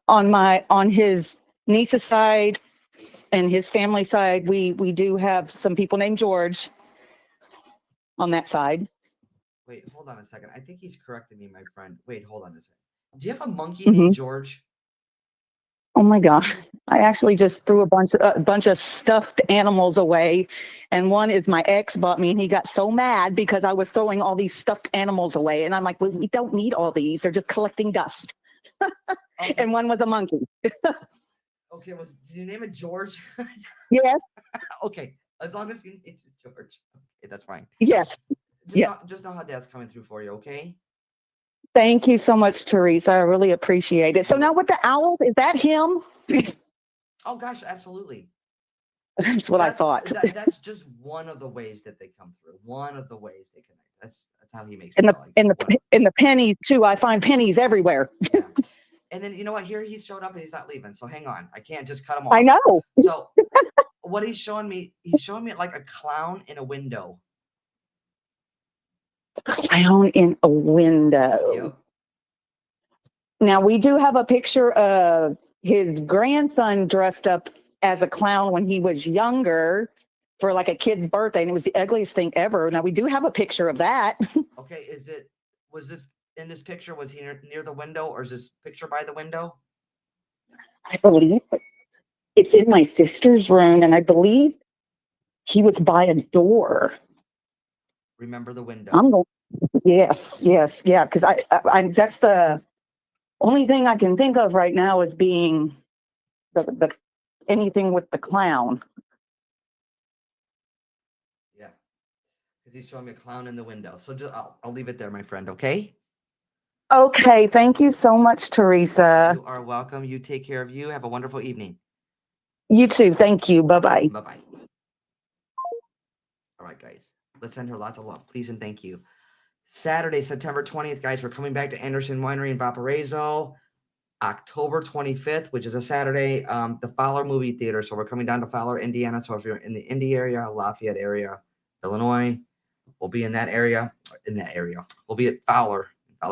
on his niece's side and his family side, we do have some people named George on that side. Wait, hold on a second. I think he's correcting me, my friend. Wait, hold on a second. Do you have a monkey named George? Oh my gosh. I actually just threw a bunch of stuffed animals away. And one is my ex bought me, and he got so mad because I was throwing all these stuffed animals away. And I'm like, well, we don't need all these. They're just collecting dust. Okay. And one was a monkey. Okay, did you name it George? Yes. Okay. As long as you need to, George. Okay, that's fine. Yes. Yeah. Just know how Dad's coming through for you, okay? Thank you so much, Teresa. I really appreciate it. So now with the owls, is that him? Oh gosh, absolutely. That's what I thought. That's just one of the ways that they come through. One of the ways they connect. That's how he makes And me the feel like and the one. and the pennies too. I find pennies everywhere. Yeah. And then you know what? Here he showed up and he's not leaving. So hang on. I can't just cut him off. I know. So what he's showing me like a clown in a window. Clown in a window. Yep. Now we do have a picture of his grandson dressed up as a clown when he was younger for like a kid's birthday, and it was the ugliest thing ever. Now we do have a picture of that. Okay, was this in this picture? Was he near the window, or is this picture by the window? I believe it's in my sister's room, and I believe he was by a door. Remember the window. I'm going. Yes, yeah. Because I that's the only thing I can think of right now is being the anything with the clown. Yeah, because he's showing me a clown in the window. So just I'll leave it there, my friend. Okay. Okay, thank you so much, Teresa. You are welcome. You take care of you. Have a wonderful evening. You too. Thank you. Bye bye. Bye bye. All right, guys. Let's send her lots of love, please, and thank you. Saturday, September 20th, guys. We're coming back to Anderson Winery in Valparaiso. October 25th, which is a Saturday, the Fowler Movie Theater. So we're coming down to Fowler, Indiana. So if you're in the Indy area, Lafayette area, Illinois, we'll be in that area. We'll be at Fowler,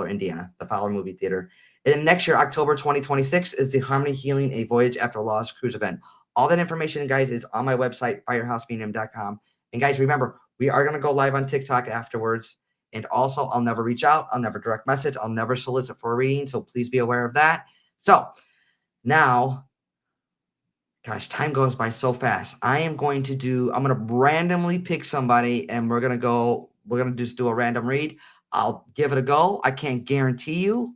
Indiana, the Fowler Movie Theater. And then next year, October 2026, is the Harmony Healing A Voyage After Loss cruise event. All that information, guys, is on my website, firehousebnm.com. And guys, remember, we are going to go live on TikTok afterwards. And also, I'll never reach out. I'll never direct message. I'll never solicit for a reading. So please be aware of that. So now, gosh, time goes by so fast. I'm going to randomly pick somebody and we're going to just do a random read. I'll give it a go. I can't guarantee you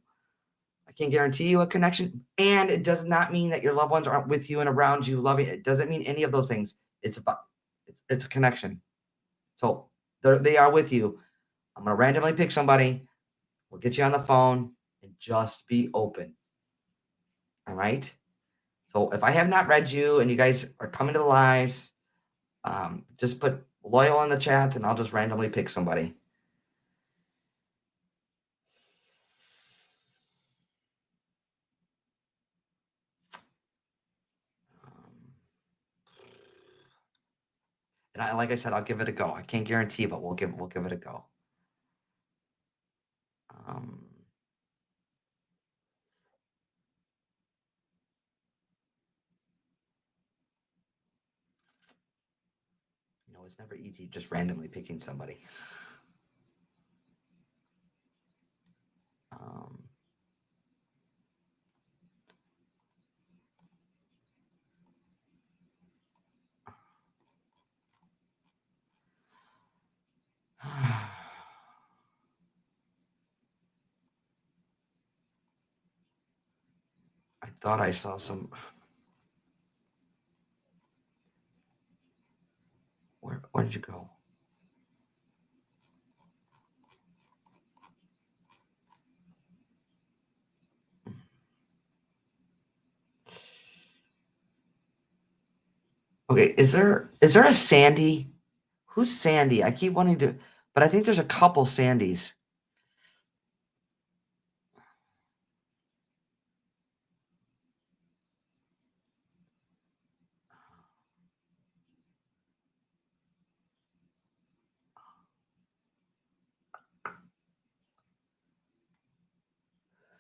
a connection. And it does not mean that your loved ones aren't with you and around you loving. It doesn't mean any of those things. It's a connection. So they are with you. I'm going to randomly pick somebody. We'll get you on the phone and just be open. All right. So if I have not read you and you guys are coming to the lives, just put loyal in the chat and I'll just randomly pick somebody. And like I said, I'll give it a go. I can't guarantee, but we'll give it a go. It's never easy just randomly picking somebody. I thought I saw some. Where did you go? Okay, is there a Sandy? Who's Sandy? I keep wanting to, but I think there's a couple Sandys.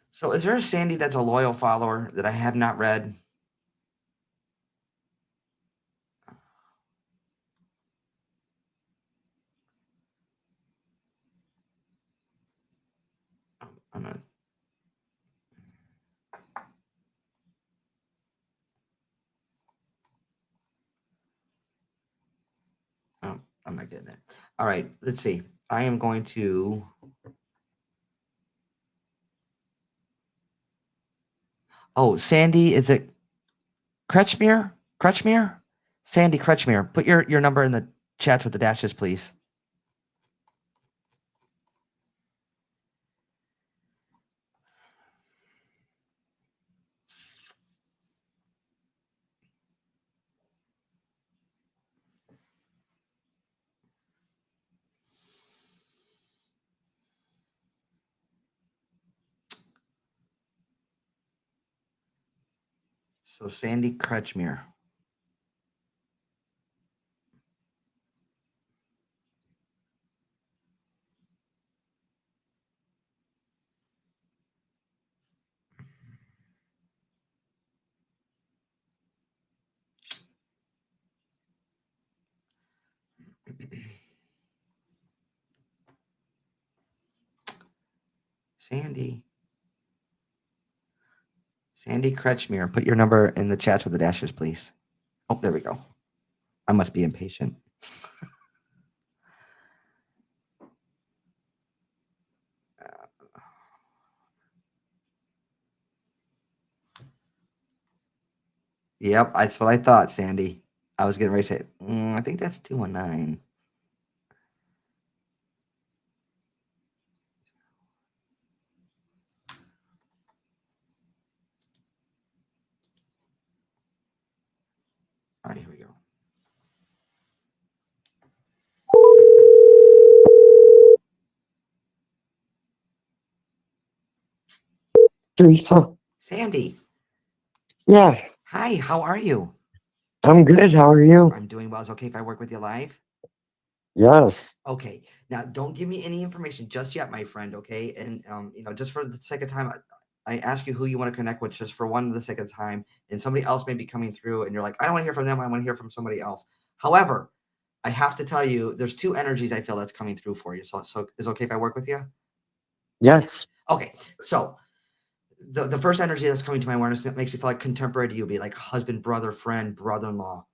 So is there a Sandy that's a loyal follower that I have not read? I'm not. Oh, I'm not getting it. All right, let's see. I am going to. Oh, Sandy, is it Kretschmer? Sandy Kretschmer, put your number in the chat with the dashes, please. So Sandy Kretschmer. Sandy Kretschmer, put your number in the chat with the dashes, please. Oh, there we go. I must be impatient. Yep, that's what I thought, Sandy. I was getting ready to say, I think that's 219. All right, here we go. Teresa. Sandy, Yeah, hi, how are you? I'm good. How are you? I'm doing well. Is it okay if I work with you live? Yes. Okay. Now, don't give me any information just yet, my friend. Okay. And just for the sake of time, I ask you who you want to connect with, just for one of the sake of time. And somebody else may be coming through, and you're like, I don't want to hear from them. I want to hear from somebody else. However, I have to tell you, there's two energies I feel that's coming through for you. So is it okay if I work with you? Yes. Okay. So the first energy that's coming to my awareness makes you feel like contemporary to you, be like husband, brother, friend, brother-in-law.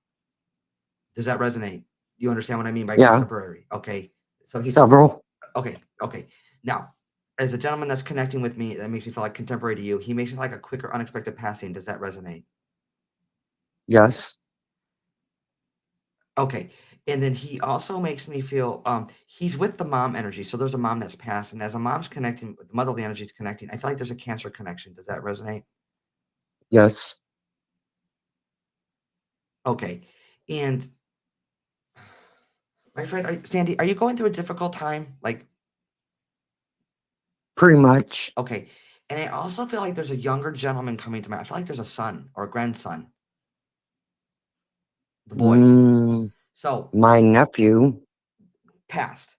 Does that resonate? You understand what I mean by Yeah. contemporary? Okay. So he's Several. okay. Now, as a gentleman that's connecting with me, that makes me feel like contemporary to you. He makes me feel like a quicker, unexpected passing. Does that resonate? Yes. Okay. And then he also makes me feel he's with the mom energy. So there's a mom that's passed, and as a mom's connecting, the motherly energy is connecting. I feel like there's a cancer connection. Does that resonate? Yes. Okay. And my friend, Sandy, are you going through a difficult time? Like, Pretty much. okay. And I also feel like there's a younger gentleman coming to mind. I feel like there's a son or a grandson, the boy. So My nephew. passed.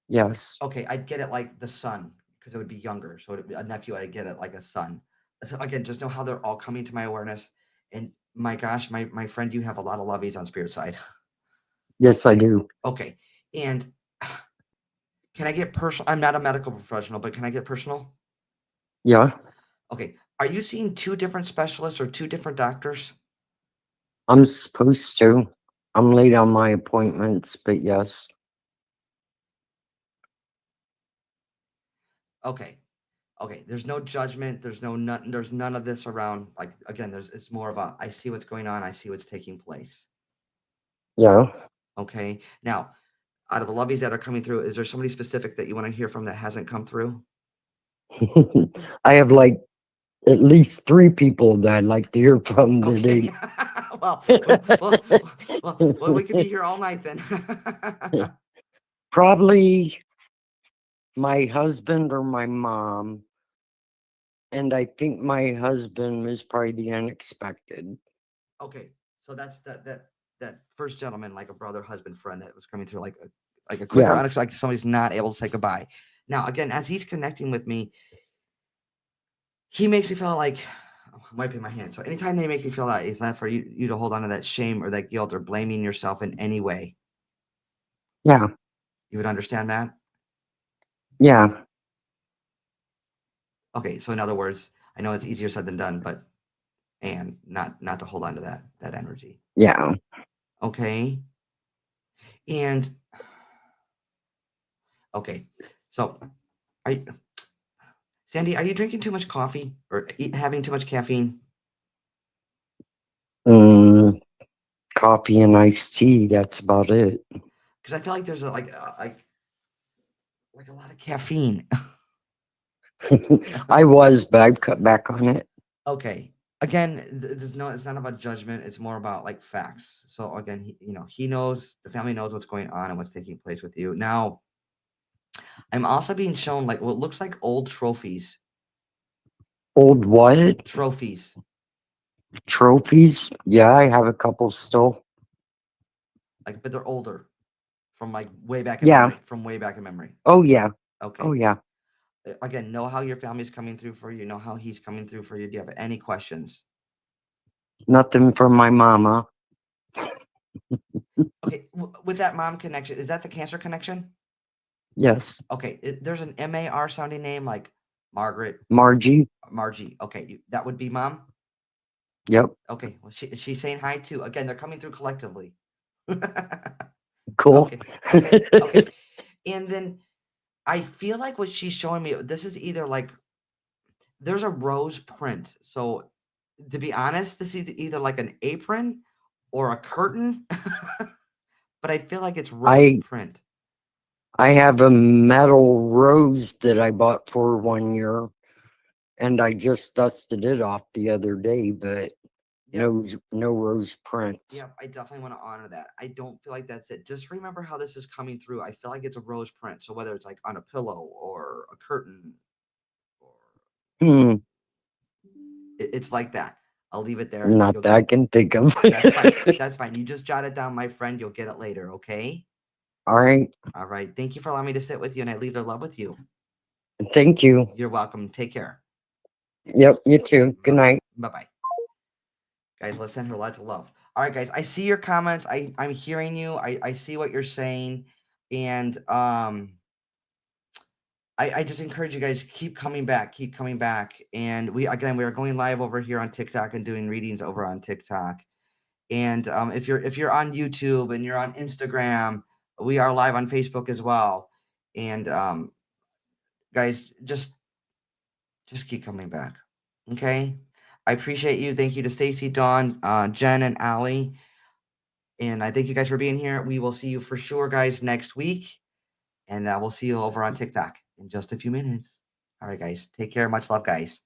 Yes. Okay, I'd get it like the son because it would be younger. So it'd be a nephew, I'd get it like a son. So again, just know how they're all coming to my awareness. And my gosh, my friend, you have a lot of lovies on spirit side. Yes, I do. Okay. And can I get personal? I'm not a medical professional, but can I get personal? Yeah. Okay. Are you seeing two different specialists or two different doctors? I'm supposed to. I'm late on my appointments, but yes. Okay. Okay. There's no judgment. There's none of this around. Like again, it's more of a I see what's going on, I see what's taking place. Yeah. Okay. Now, out of the lovies that are coming through, is there somebody specific that you want to hear from that hasn't come through? I have like at least 3 people that I'd like to hear from Okay. today. well, we could be here all night then. Probably my husband or my mom. And I think my husband is probably the unexpected. Okay. So that's that first gentleman, like a brother, husband, friend that was coming through like a quicker, Yeah. unexpected, like somebody's not able to say goodbye. Now, again, as he's connecting with me, he makes me feel like I'm wiping my hands. So anytime they make me feel that, it's not for you to hold on to that shame or that guilt or blaming yourself in any way. Yeah. You would understand that? Yeah. Okay, so in other words, I know it's easier said than done, but and not to hold on to that energy. Yeah. Okay. And okay, so are you, Sandy, are you drinking too much coffee or having too much caffeine? Mm, coffee and iced tea. That's about it. Because I feel like there's like a lot of caffeine. I was, but I've cut back on it. Okay. Again, it's not about judgment. It's more about like facts. So again, he knows, the family knows what's going on and what's taking place with you. Now, I'm also being shown like what looks like old trophies. Old what? Trophies. Trophies? Yeah, I have a couple still. Like, but they're older from like way back in Yeah. memory. From way back in memory. Oh yeah. Okay. Oh yeah. Again, know how your family's coming through for you. Know how he's coming through for you. Do you have any questions? Nothing from my mama. Okay. With that mom connection, is that the cancer connection? Yes. Okay. There's an MAR sounding name like Margaret, Margie. Margie. Okay. That would be mom. Yep. Okay. Well, she's saying hi too. Again, they're coming through collectively. Cool. Okay. And then I feel like what she's showing me, this is either like there's a rose print. So to be honest, this is either like an apron or a curtain. But I feel like it's rose print. I have a metal rose that I bought for 1 year, and I just dusted it off the other day, but Yep. no rose print. Yeah, I definitely want to honor that. I don't feel like that's it. Just remember how this is coming through. I feel like it's a rose print. So whether it's like on a pillow or a curtain, or it's like that. I'll leave it there. Not that I can think of. That's fine. That's fine. You just jot it down, my friend. You'll get it later. Okay. All right. All right. Thank you for allowing me to sit with you, and I leave their love with you. Thank you. You're welcome. Take care. Yep. You too. Good night. Bye-bye. Guys, let's send her lots of love. All right, guys. I see your comments. I'm hearing you. I see what you're saying. And I just encourage you guys, keep coming back. And we are going live over here on TikTok and doing readings over on TikTok. And if you're on YouTube and you're on Instagram, we are live on Facebook as well. And guys, just keep coming back. Okay. I appreciate you. Thank you to Stacy, Dawn, Jen, and Allie. And I thank you guys for being here. We will see you for sure, guys, next week. And we'll see you over on TikTok in just a few minutes. All right, guys. Take care. Much love, guys.